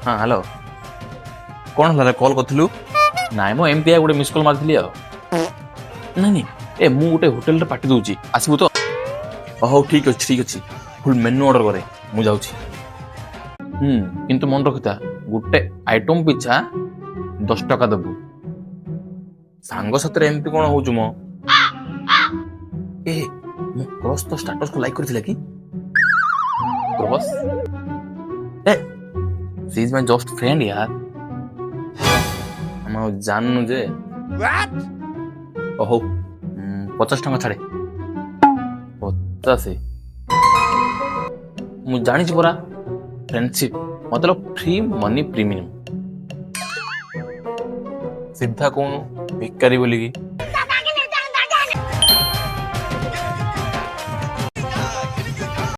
ହଁ ହ୍ୟାଲୋ କ'ଣ ହେଲା କଲ୍ କରିଥିଲୁ? ନାଇଁ ମୁଁ ଏମିତି ଗୋଟେ ମିସ୍ କଲ୍ ମାରିଥିଲି ଆଉ। ନାଇଁ ନାଇଁ ମୁଁ ଗୋଟେ ହୋଟେଲରେ ପାର୍ଟି ଦେଉଛି ଆସିବୁ ତ? ହଉ ଠିକ୍ ଅଛି ଫୁଲ୍ ମେନୁ ଅର୍ଡ଼ର କରେ ମୁଁ ଯାଉଛି। କିନ୍ତୁ ମନେ ରଖିଥା ଗୋଟେ ଆଇଟମ୍ ପିଛା 10 ଟଙ୍କା ଦେବୁ। ସାଙ୍ଗ ସାଥିରେ ଏମିତି କ'ଣ ହଉଛୁ ମୋ? ମୁଁ କ୍ରସ୍ ତ ଷ୍ଟାଟସ୍କୁ ଲାଇକ୍ କରିଥିଲା କି? Cross C is my just friend ୟାର। ଆମେ ଆଉ ଜାଣିନୁ ଯେ। ହଉ 50 ଟଙ୍କା ଛାଡ଼େ। 50? ମୁଁ ଜାଣିଛି ପରା ଫ୍ରେଣ୍ଡସିପ୍ ମତଲବ ଫ୍ରି ମନି ପ୍ରିମିୟମ୍। ସିଧା କହୁନୁ ଭିକାରୀ ବୋଲିକି।